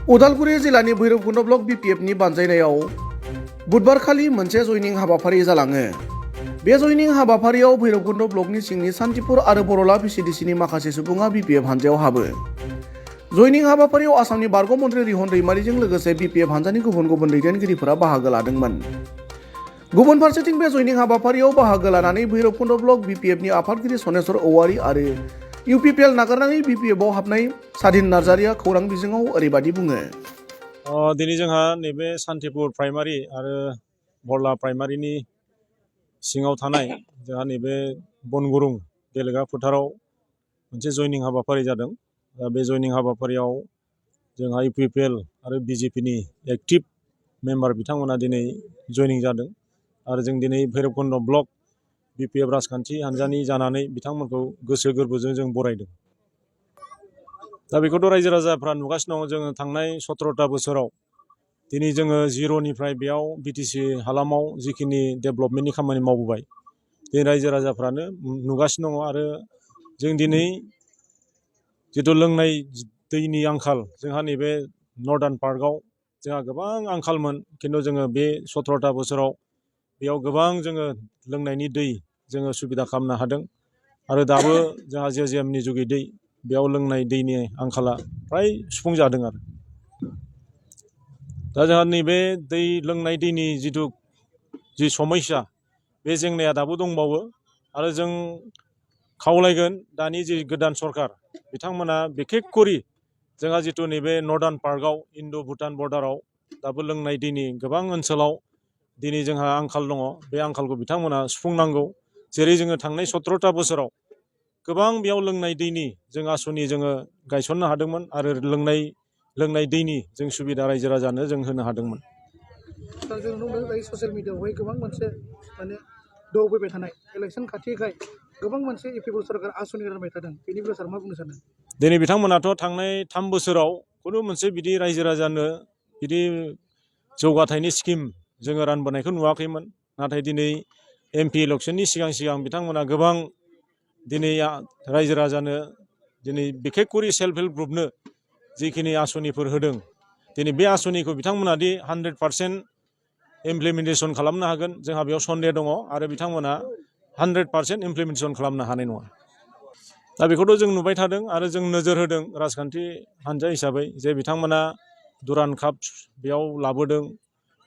उदालगुरि जिल्लानि भैरबकुन्द ब्लक बिपिएफनि बानजायनायाव बुधबारखालि मोनसे जयनिं हाबाफारि जालाङो। बे जयनिं हाबाफारियाव भैरबकुन्द ब्लकनि सिंनि सान्तिपुर आरो बरला भिसिडिसिनि माखासे सुबुङा बिपिएफ हानजायाव हाबो। जयनिं हाबाफारियाव आसामनि बारग' मन्त्रि रिहन दैमारिजों लोगोसे बिपिएफ हानजानि गुबुन गुबुन दैदेनगिरिफोरा बाहागो लादोंमोन। गुबुन फारसेथिं बे जयनिं हाबाफारियाव बाहागो लानानै भैरबकुन्द ब्लक बिपिएफनि आफादगिरि सनेस्वर औवारी आरो इउपिपिएल नागारनानै बिपिएफआव हाबनाय सादिन नार्जारिया खौरां बिजोङाव ओरैबायदि बुङो। दिनै जोंहा नैबे सान्तिपुर प्राइमारि आरो बरला प्राइमारिनि सिङाव थानाय जोंहा नैबे बनगुरुं गेलेग्रा फोथाराव मोनसे जयनिं हाबाफारि जादों। बे जयनिं हाबाफारियाव जोंहा इउपिपिएल आरो बिजेपिनि एक्टिभ मेम्बार बिथांमोना दिनै जयनिं जादों आरो जों दिनै भैरबकुन्द ब्लक बिपिएफ राजखान्थि हानजानि जानानै बिथांमोनखौ गोसो गोरबोजों जों बरायदों। दा बेखौथ' रायजो राजाफ्रा नुगासिनो दङ। जोङो थांनाय 17टा बोसोराव दिनै जोङो जिर'निफ्राय बेयाव बिटिसि हालामाव जिखिनि डेभेलपमेन्टनि खामानि मावबोबाय दिनै रायजो राजाफ्रानो नुगासिनो दङ। आरो जों दिनै जिथु लोंनाय दैनि आंखाल जोंहा नैबे नर्दार्न पार्कआव जोंहा गोबां आंखालमोन, खिन्थु जोङो बे 17टा बोसोराव बेयाव गोबां जोङो लोंनायनि दै जोङो सुबिदा खालामनो हादों। आरो दाबो जोंहा जेजेएमनि जुगै दै बेयाव लोंनाय दैनि आंखाला फ्राय सुफुं जादों। आरो दा जोंहा नैबे दै लोंनाय दैनि जि समस्या बे जेंनाया दाबो दंबावो। आरो जों खावलायगोन दानि जि गोदान सरकार बिथांमोना बिखेखकरि जोंहा जिथु नैबे नर्दार्न पार्कआव इन्ड' भुटान बर्डाराव दाबो लोंनाय दैनि गोबां ओनसोलाव दिनै जोंहा आंखाल दङ। बे आंखालखौ बिथांमोना सुफुंनांगौ। जेरै जोङो थांनाय 17टा बोसोराव गोबां बेयाव लोंनाय दैनि जों आसनि जोङो गायसननो हादोंमोन आरो लोंनाय दैनि जों सुबिदा रायजो राजानो जों होनो हादोंमोन। जों नुदों ससियेल मिडियायावहाय गोबां मोनसे दावबायबाय थानाय इलेक्सन खाथिखाय गोबां मोनसे इउपिपिएल सरकार आसनि रानबाय थादों। बेनि बेलायाव सार मा बुंनो सानो? दिनै बिथांमोनाथ' थांनाय 3 बोसोराव खुनु मोनसे बिदि रायजो राजानो बिदि जौगाथायनि स्किम जोङो रानबोनायखौ नुवाखैमोन। नाथाय दिनै एमपि इलेक्सननि सिगां बिथांमोना गोबां दिनै रायजो राजानो दिनै बिखेखकरि सेल्फ हेल्प ग्रुपनो जिखिनि आसनिफोर होदों दिनै बे आसनिखौ बिथांमोना दि 100% इमप्लिमेन्टेसन खालामनो हागोन जोंहा बेयाव सन्देह दङ। आरो बिथांमोना 100% इमप्लिमेन्टेसन खालामनो हानाय नङा। दा बेखौथ' जों नुबाय थादों आरो जों नोजोर होदों राजखान्थि हानजा हिसाबै जे बिथांमोना दुरान काप बेयाव लाबोदों।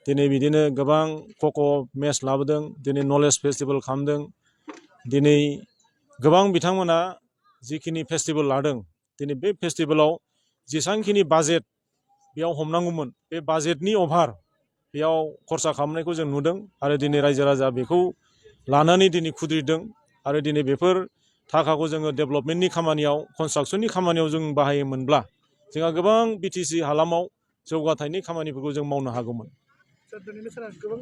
दिनै बिदिनो गोबां कक' मेच लाबोदों। दिनै नलेज फेस्टिभेल खालामदों। दिनै गोबां बिथांमोना जिखिनि फेस्टिभेल लादों दिनै बे फेस्टिभेलाव जेसांखिनि बाजेट बेयाव हमनांगौमोन बे बाजेटनि अभार बेयाव खरसा खालामनायखौ जों नुदों। आरो दिनै रायजो राजा बेखौ लानानै दिनै खुद्रिदों। आरो दिनै बेफोर थाखाखौ जोङो डेभेलपमेन्टनि खामानियाव कनस्ट्राक्सननि खामानियाव जों बाहायोमोनब्ला जोंहा गोबां बिटिसि हालामाव जौगाथायनि खामानिफोरखौ जों मावनो हागौमोन। दिनैनि साना गोबां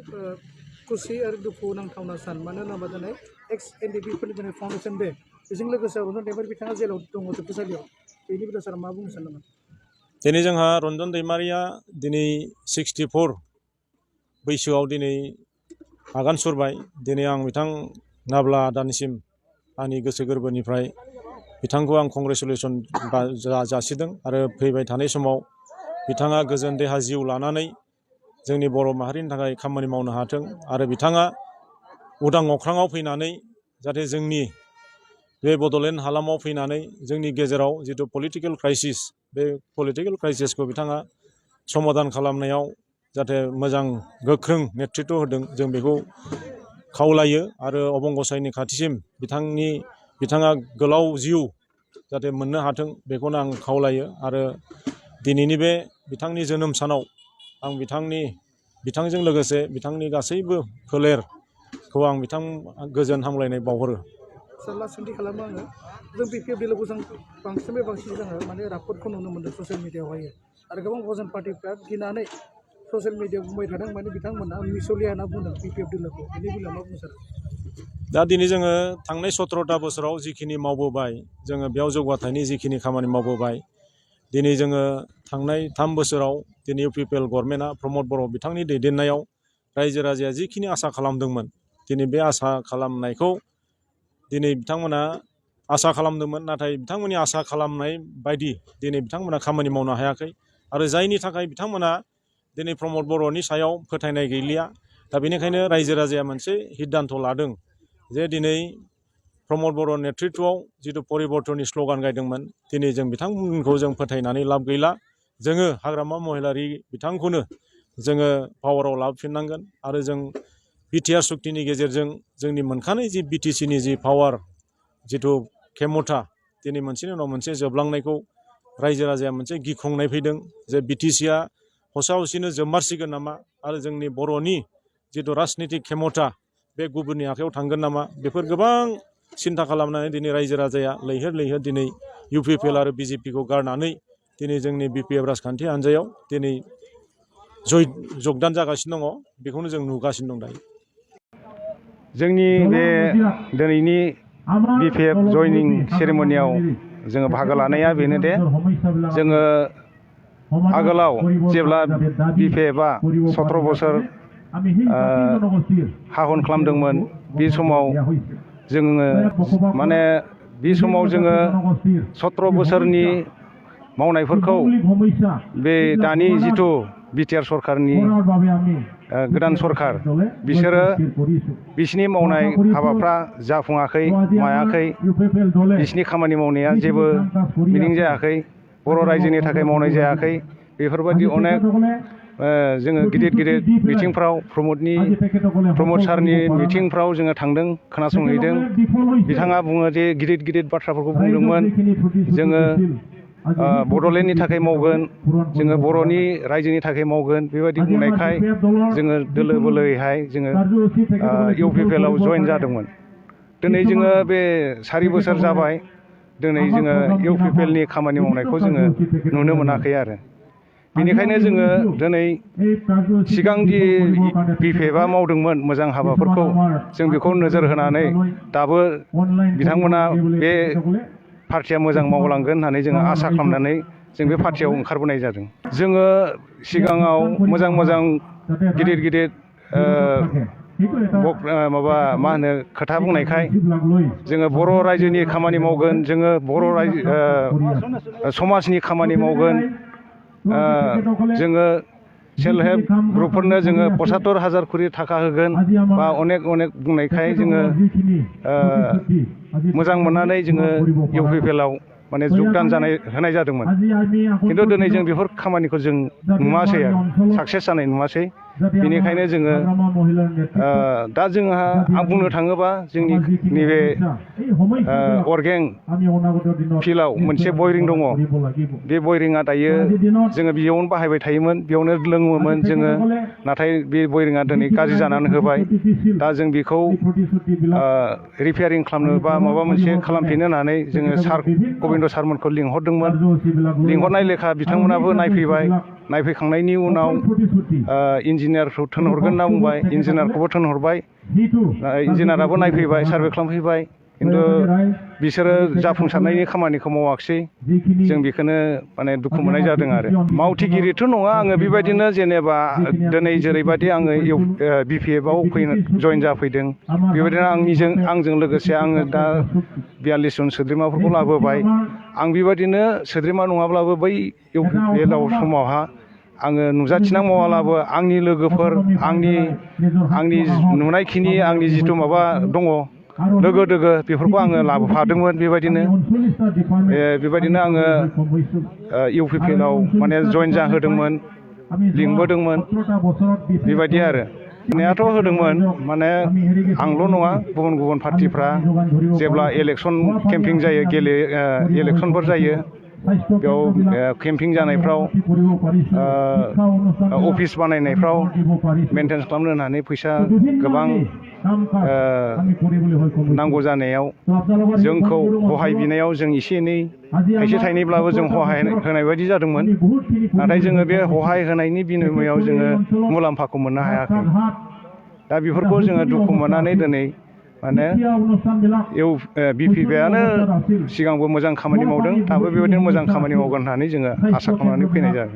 खुसि आरो दुखु नांथावना सान। मानो होनोबा दिनै एक्स एनडिपिफोरनि दिनै फाउन्डेसन डे बेजों लोगोसे रन्जन दैमारि बिथाङा जेलाव दङ जोबथेसालियाव। बेनि बेलायाव सार मा बुंनो सानदोंमोन? दिनै जोंहा रन्जन दैमारिया दिनै 64 बैसोआव दिनै आगान सुरबाय। दिनै आं बिथां नाब्ला आदानिसिम आंनि गोसो गोरबोनिफ्राय बिथांखौ आं कंग्रेसुलेसन जासिदों। आरो फैबाय थानाय समाव बिथाङा गोजोन देहा जिउ लानानै जोंनि बर' माहारिनि थाखाय खामानि मावनो हाथों। आरो बिथाङा उदां अख्राङाव फैनानै जाहाथे जोंनि बे बड'लेण्ड हालामाव फैनानै जोंनि गेजेराव जिथु पलिटिकेल क्राइसिस बे पलिटिकेल क्राइसिसखौ बिथाङा समाधान खालामनायाव जाहाथे मोजां गोख्रों नेतृत्व होदों जों बेखौ खावलायो। आरो अबंगसायनि खाथिसिम बिथाङा गोलाव जिउ जाहाथे मोननो हाथों बेखौनो आं खावलायो। आरो दिनैनि बे बिथांनि जोनोम सानाव आं बिथांजों लोगोसे बिथांनि गासैबो फोलेरखौ आं गोजोन हामलायनाय बावहरो। सार लास्ट सोंथि खालामो आङो। जों बिपिएफ दिलखौ जों बांसिन जोङो राफोदखौ नुनो मोन्दों ससियेल मिडियायावहाय। आरो गोबां अजन पार्टिफ्रा गिनानै ससियेल मिडियायाव बुंबाय थादों बिथांमोना मिसलिया होनना बुंदों बिपिएफ दिलखौ। बेनि बेलायाव मा बुंनो सार? दा दिनै जोङो थांनाय 17टा बोसोराव जिखिनि मावबोबाय जोङो बेयाव जौगाथायनि जिखिनि खामानि मावबोबाय दिनै जोङो थांनाय 3 बोसोराव दिनै इउपिपिएल गभर्नमेन्टआ प्रमद बर' बिथांनि दैदेननायाव रायजो राजाया जिखिनि आसा खालामदोंमोन दिनै बे आसा खालामनायखौ दिनै बिथांमोना आसा खालामदोंमोन। नाथाय बिथांमोननि आसा खालामनाय बायदि दिनै बिथांमोना खामानि मावनो हायाखै। आरो जायनि थाखाय बिथांमोना दिनै प्रमद बर'नि सायाव फोथायनाय गैलिया। दा बेनिखायनो रायजो राजाया मोनसे सिद्धान्त लादों जे दिनै प्रमद बर' नेतृत्वआव जिथु परिबर्तननि स्ल'गान गायदोंमोन, दिनै जों बिथांमोनखौ जों फोथायनानै लाब गैला। जोङो हाग्रामा महिलारि बिथांखौनो जोङो पावाराव लाबोफिननांगोन आरो जों बिटिआर सुक्तिनि गेजेरजों जोंनि मोनखानाय जि बिटिसिनि जि पावार जिथु खेमथा दिनै मोनसेनि उनाव मोनसे जोबलांनायखौ रायजो राजाया मोनसे गिख्रंनाय फैदों जे बिटिसिआ हसा हसिनो जोबमारसिगोन नामा आरो जोंनि बर'नि जिथु राजनितिक खेमथा बे गुबुननि आखायाव थांगोन नामा, बेफोर गोबां सिन्था खालामनानै दिनै रायजो राजाया लैहोर लैहोर दिनै इउपिपिएल आरो बिजेपिखौ गारनानै दिनै जोंनि बिपिएफ राजखान्थि हान्जायाव दिनै जगदान जागासिनो दङ। बेखौनो जों नुगासिनो दं दायो। जोंनि बे दिनैनि बिपिएफ जयनिं सेरेमनियाव जोङो बाहागो लानाया बेनो दे जोङो आगोलाव जेब्ला बिपिएफआ 17 बोसोर हाहन खालामदोंमोन, बे समाव जोङो माने बे समाव जोङो 17 बोसोरनि मावनायफोरखौ बे दानि जिथु बिटिआर सरकारनि गोदान सरकार बिसोरो बिसिनि मावनाय हाबाफ्रा जाफुङाखै मायाखै, बिसिनि खामानि मावनाया जेबो मिनिं जायाखै, बर' रायजोनि थाखाय मावनाय जायाखै। बेफोरबायदि अनेक जोङो गिदिर गिदिर मिथिंफ्राव प्रमद सारनि मिथिंफ्राव जोङो थांदों, खोनासंहैदों। बिथाङा बुङो जे गिदिर गिदिर बाथ्राफोरखौ बुंदोंमोन, जोङो बड'लेण्डनि थाखाय मावगोन, जोङो बर'नि रायजोनि थाखाय मावगोन, बेबायदि बुंनायखाय जोङो दोलो बोलोयैहाय जोङो इउपिपिएलआव जयेन जादोंमोन। दिनै जोङो बे 4 बोसोर जाबाय, दिनै जोङो इउपिपिएलनि खामानि मावनायखौ जोङो नुनो मोनाखै आरो बेनिखायनो जोङो दिनै सिगांदि बिपिएफआ मावदोंमोन मोजां हाबाफोरखौ, जों बेखौ नोजोर होनानै दाबो बिथांमोना बे पार्टिया मोजां मावलांगोन होननानै जोङो आसा खालामनानै जों बे पार्टियाव ओंखारबोनाय जादों। जोङो सिगाङाव मोजां मोजां गिदिर गिदिर माबा मा होनो खोथा बुंनायखाय जोङो बर' रायजोनि खामानि मावगोन, जोङो बर' रायजो समाजनि खामानि मावगोन, जोङो सेल्फ हेल्प ग्रुपफोरनो जोङो 75,000 कोटी थाखा होगोन बा अनेक बुंनायखाय जोङो मोजां मोननानै जोङो इउपिपिएलआव माने जगदान होनाय जादोंमोन। खिन्थु दिनै जों बेफोर खामानिखौ जों नुवासै आरो साक्सेस जानाय नुवासै। बेनिखायनो जोङो दा जोंहा आं बुंनो थाङोबा जोंनि नैबे अरगें फिल्डआव मोनसे बयरिं दङ। बे बयरिंआ दायो जोङो बेयावनो बाहायबाय थायोमोन, बेयावनो लोङोमोन जोङो, नाथाय बे बयरिंआ दिनै गाज्रि जानानै होबाय। दा जों बेखौ रिपेयारिं खालामनो बा माबा मोनसे खालामफिननो होननानै जोङो सार गबिन्द सारमोनखौ लिंहरदोंमोन। लिंहरनाय लेखा बिथांमोनाबो नायफैबाय, नायफैखांनायनि उनाव इन्जिनियारखौ थिनहरगोन होनना बुंबाय, इन्जिनियारखौबो थिनहरबाय, इन्जिनियाराबो नायफैबाय, सार्भे खालामफैबाय, खिन्थु बिसोरो जाफुंसारनायनि खामानिखौ मावाखिसै। जों बेखौनो माने दुखु मोननाय जादों आरो मावथिगिरिथ' नङा आङो, बेबायदिनो जेनेबा दिनै जेरैबायदि आङो बिपिएफआव जयेन जाफैदों, बेबायदिनो आंजों लोगोसे आङो दा 42 जन सोद्रोमाफोरखौ लाबोबाय। आं बेबायदिनो सोद्रोमा नङाब्लाबो बै इउपिपिएलआव समावहा आङो नुजाथिना मावाब्लाबो आंनि लोगोफोर, आंनि नुनायखिनि आंनि जिथु माबा दङ लोगो दोगो, बेफोरखौ आङो लाबोफादोंमोन। बेबायदिनो आङो इउपिपिएलआव माने जयेन जाहोदोंमोन, लिंबोदोंमोन, बेबायदि आरो होनायाथ' होदोंमोन। माने आंल' नङा, गुबुन पार्टिफ्रा जेब्ला इलेक्सन केम्पिं जायो, इलेक्सनफोर जायो, बेयाव केम्पिं जानायफ्राव अफिस बानायनायफ्राव मेनटेन खालामनो होननानै फैसा गोबां नांगौ जानायाव जोंखौ हहाय बिनायाव जों एसे एनै थाइसे थाइनैब्लाबो जों हहाय होनाय बायदि जादोंमोन। नाथाय जोङो बे हहाय होनायनि बिनिमयाव जोङो मुलाम्फाखौ मोननो हायाखै। दा बेफोरखौ जोङो दुखु मोननानै दिनै माने बिपिएफआनो सिगांबो मोजां खामानि मावदों, दाबो बेबायदिनो मोजां खामानि मावगोन होननानै जोङो आसा खालामनानै फैनाय जादों।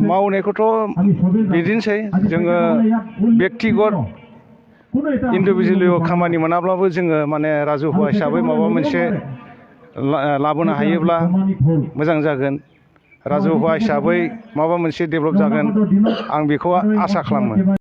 मावनायखौथ' बिदिनोसै, जोङो बेक्तिगत इन्डिभिजुवेल खामानि मोनाब्लाबो जोङो माने राजुहुवा हिसाबै माबा मोनसे लाबोनो हायोब्ला मोजां जागोन। राजहुवा हिसाबै माबा मोनसे डेभेलप जागोन आं बेखौ आसा खालामो।